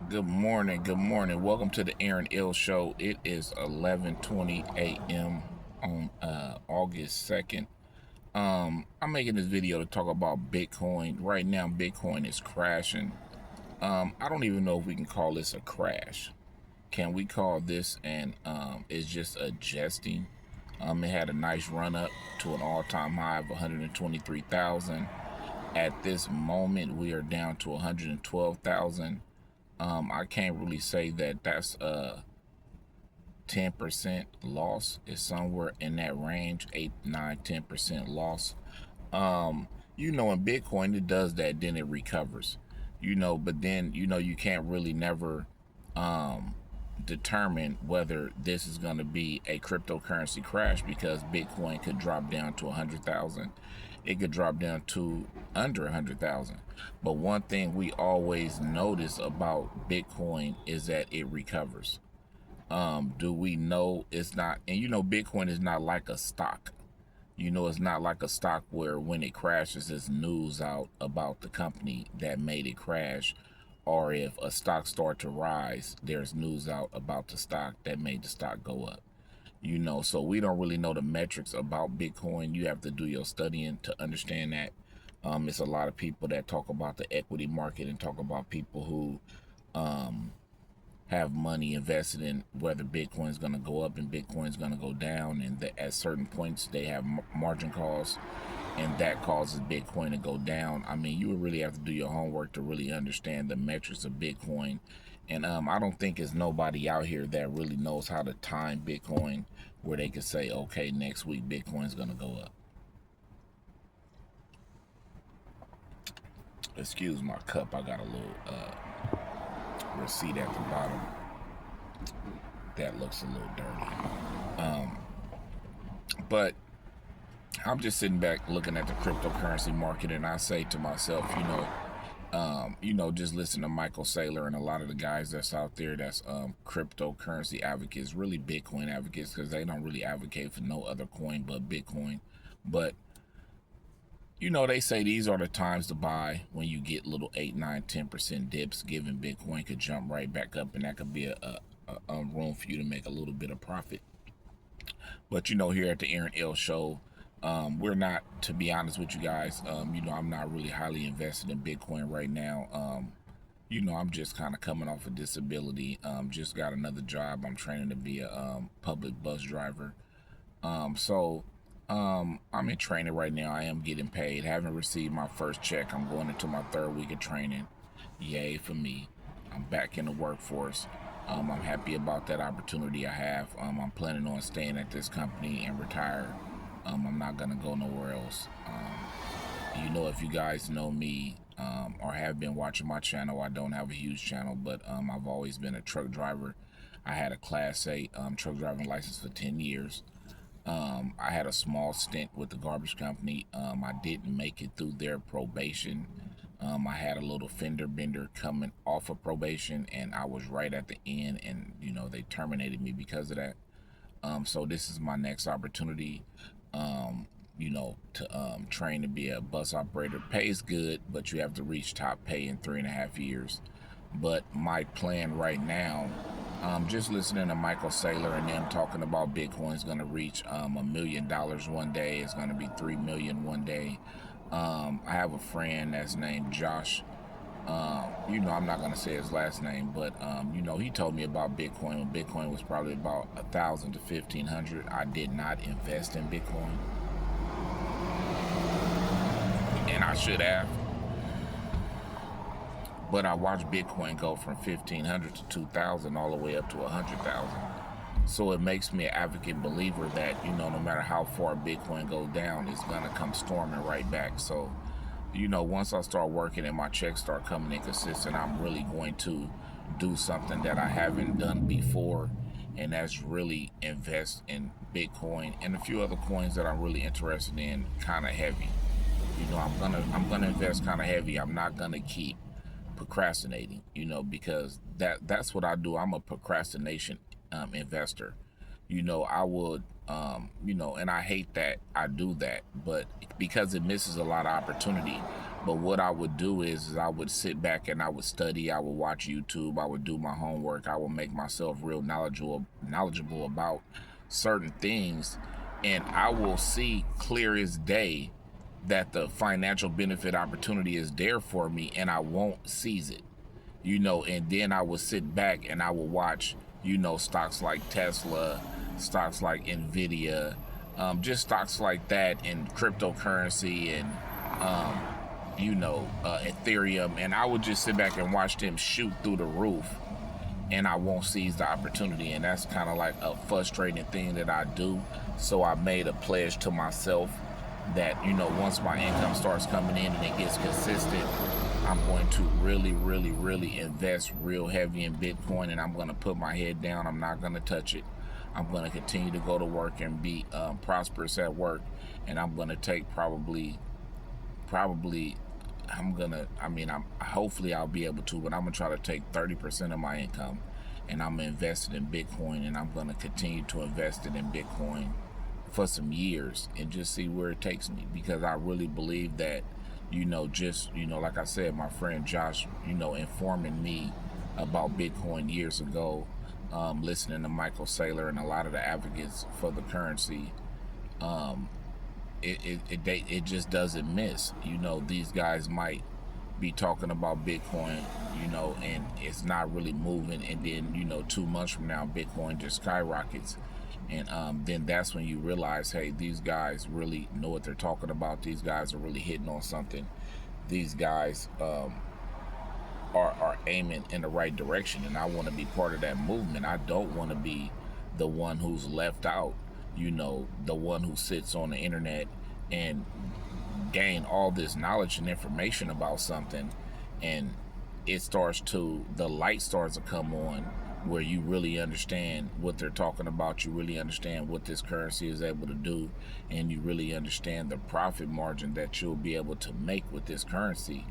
Good morning. Good morning. Welcome to the Aaron Ill Show. It is 11:20 a.m. on August 2nd. I'm making this video to talk about Bitcoin. Right now, Bitcoin is crashing. I don't even know if we can call this a crash. Can we call this it's just adjusting? It had a nice run up to an all-time high of 123,000. At this moment, we are down to 112,000. I can't really say that that's a 10% loss. It's somewhere in that range, 8, 9, 10% loss. In Bitcoin it does that, then it recovers. But then you can't really never determine whether this is going to be a cryptocurrency crash, because Bitcoin could drop down to 100,000. It could drop down to under 100,000. But one thing we always notice about Bitcoin is that it recovers. Do we know it's not? And Bitcoin is not like a stock. It's not like a stock where when it crashes, there's news out about the company that made it crash. Or if a stock start to rise, there's news out about the stock that made the stock go up. So we don't really know the metrics about Bitcoin. You have to do your studying to understand that. It's a lot of people that talk about the equity market and talk about people who have money invested in whether Bitcoin is going to go up and Bitcoin is going to go down, and at certain points they have margin calls, and that causes Bitcoin to go down. I mean, you would really have to do your homework to really understand the metrics of Bitcoin. And I don't think there's nobody out here that really knows how to time Bitcoin where they could say, okay, next week Bitcoin's going to go up. Excuse my cup. I got a little receipt at the bottom that looks a little dirty. But I'm just sitting back looking at the cryptocurrency market, and I say to myself, just listen to Michael Saylor and a lot of the guys that's out there that's cryptocurrency advocates, really Bitcoin advocates, because they don't really advocate for no other coin but Bitcoin. But they say these are the times to buy when you get little 8, 9, 10% dips, given Bitcoin could jump right back up, and that could be a room for you to make a little bit of profit. But here at the Aaron L Show, we're not, to be honest with you guys, I'm not really highly invested in Bitcoin right now. I'm just kind of coming off a disability. Just got another job. I'm training to be a public bus driver. I'm in training right now. I am getting paid. Haven't received my first check. I'm going into my 3rd week of training. Yay for me. I'm back in the workforce. I'm happy about that opportunity I have. I'm planning on staying at this company and retire. I'm not going to go nowhere else. If you guys know me or have been watching my channel, I don't have a huge channel, but I've always been a truck driver. I had a Class 8 truck driving license for 10 years. I had a small stint with the garbage company. I didn't make it through their probation. I had a little fender bender coming off of probation, and I was right at the end, and they terminated me because of that. So this is my next opportunity, to train to be a bus operator. Pays good, but you have to reach top pay in 3.5 years. But my plan right now, just listening to Michael Saylor and them talking about Bitcoin is going to reach $1 million one day. It's going to be 3 million one day. I have a friend that's named Josh. I'm not going to say his last name, but he told me about Bitcoin when Bitcoin was probably about 1,000 to 1,500. I did not invest in Bitcoin, and I should have. But I watched Bitcoin go from 1,500 to 2,000 all the way up to 100,000. So it makes me an advocate believer that, no matter how far Bitcoin goes down, it's going to come storming right back. So, once I start working and my checks start coming in consistent, I'm really going to do something that I haven't done before, and that's really invest in Bitcoin and a few other coins that I'm really interested in, kind of heavy. I'm gonna invest kind of heavy. I'm not gonna keep procrastinating, because that's what I do. I'm a procrastination investor. I would, and I hate that I do that, but because it misses a lot of opportunity. But what I would do is I would sit back and I would study, I would watch YouTube, I would do my homework, I would make myself real knowledgeable about certain things, and I will see clear as day that the financial benefit opportunity is there for me, and I won't seize it. And then I would sit back and I would watch, stocks like Tesla, stocks like Nvidia, just stocks like that, and cryptocurrency, and Ethereum, and I would just sit back and watch them shoot through the roof, and I won't seize the opportunity. And that's kind of like a frustrating thing that I do. So I made a pledge to myself that, once my income starts coming in and it gets consistent, I'm going to really, really, really invest real heavy in Bitcoin, and I'm going to put my head down. I'm not going to touch it. I'm going to continue to go to work and be prosperous at work, and I'm going to take hopefully I'll be able to, but I'm going to try to take 30% of my income, and I'm going to invest it in Bitcoin, and I'm going to continue to invest it in Bitcoin for some years and just see where it takes me, because I really believe that, like I said, my friend Josh, informing me about Bitcoin years ago, listening to Michael Saylor and a lot of the advocates for the currency, it just doesn't miss. These guys might be talking about Bitcoin, and it's not really moving, and then 2 months from now Bitcoin just skyrockets, and then that's when you realize, hey, these guys really know what they're talking about. These guys are really hitting on something. These guys are aiming in the right direction, and I want to be part of that movement. I don't want to be the one who's left out, the one who sits on the internet and gain all this knowledge and information about something, and the light starts to come on, where you really understand what they're talking about, you really understand what this currency is able to do, and you really understand the profit margin that you'll be able to make with this currency.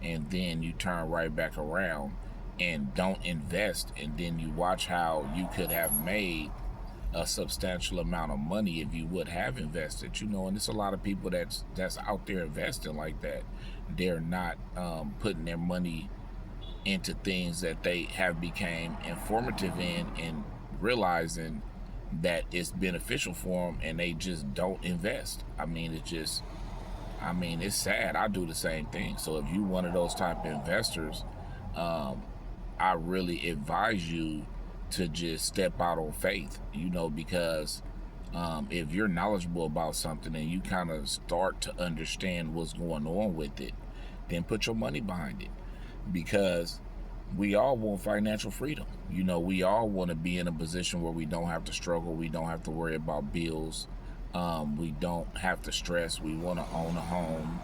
And then you turn right back around and don't invest, and then you watch how you could have made a substantial amount of money if you would have invested, and there's a lot of people that's out there investing like that. They're not putting their money into things that they have became informative in and realizing that it's beneficial for them, and they just don't invest. It's sad. I do the same thing. So if you're one of those type of investors, I really advise you to just step out on faith, because if you're knowledgeable about something and you kind of start to understand what's going on with it, then put your money behind it, because we all want financial freedom. We all want to be in a position where we don't have to struggle. We don't have to worry about bills. We don't have to stress. We want to own a home.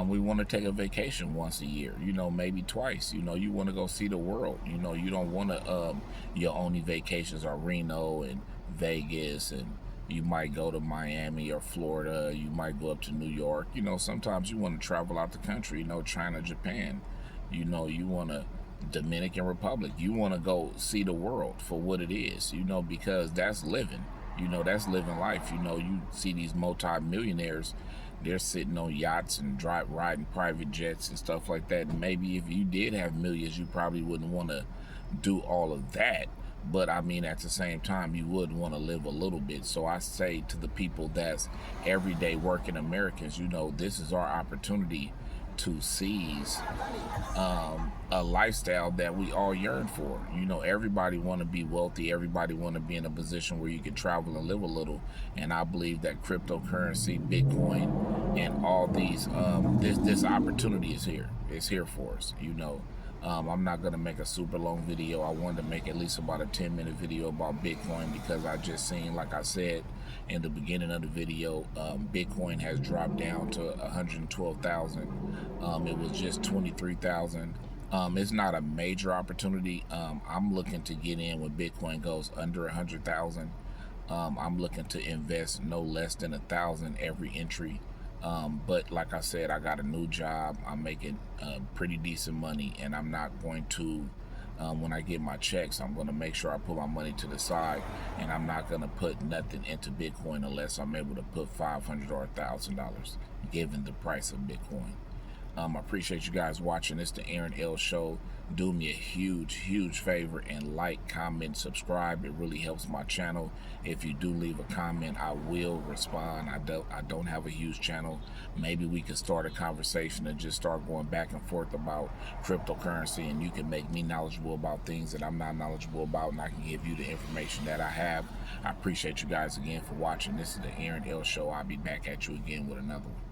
We want to take a vacation once a year, maybe twice. You want to go see the world. You don't want to, your only vacations are Reno and Vegas, and you might go to Miami or Florida. You might go up to New York. Sometimes you want to travel out the country, China, Japan. You want to Dominican Republic. You want to go see the world for what it is, because that's living. That's living life. You see these multi-millionaires, they're sitting on yachts and riding private jets and stuff like that. And maybe if you did have millions, you probably wouldn't want to do all of that. But at the same time, you would want to live a little bit. So I say to the people that's everyday working Americans, this is our opportunity to seize a lifestyle that we all yearn for. Everybody want to be wealthy. Everybody want to be in a position where you can travel and live a little. And I believe that cryptocurrency, Bitcoin, and all these this opportunity is here. It's here for us. I'm not going to make a super long video. I wanted to make at least about a 10-minute video about Bitcoin, because I just seen, like I said in the beginning of the video, Bitcoin has dropped down to 112,000. It was just 23,000. It's not a major opportunity. I'm looking to get in when Bitcoin goes under 100,000. I'm looking to invest no less than 1,000 every entry. But like I said, I got a new job. I'm making pretty decent money, and I'm not going to, when I get my checks, I'm going to make sure I put my money to the side, and I'm not going to put nothing into Bitcoin unless I'm able to put $500 or $1,000, given the price of Bitcoin. I appreciate you guys watching. It's the Aaron L Show. Do me a huge favor and like, comment, subscribe. It really helps my channel. If you do leave a comment, I will respond. I don't have a huge channel. Maybe we could start a conversation and just start going back and forth about cryptocurrency, and you can make me knowledgeable about things that I'm not knowledgeable about, and I can give you the information that I have. I appreciate you guys again for watching. This is the Aaron L Show. I'll be back at you again with another one.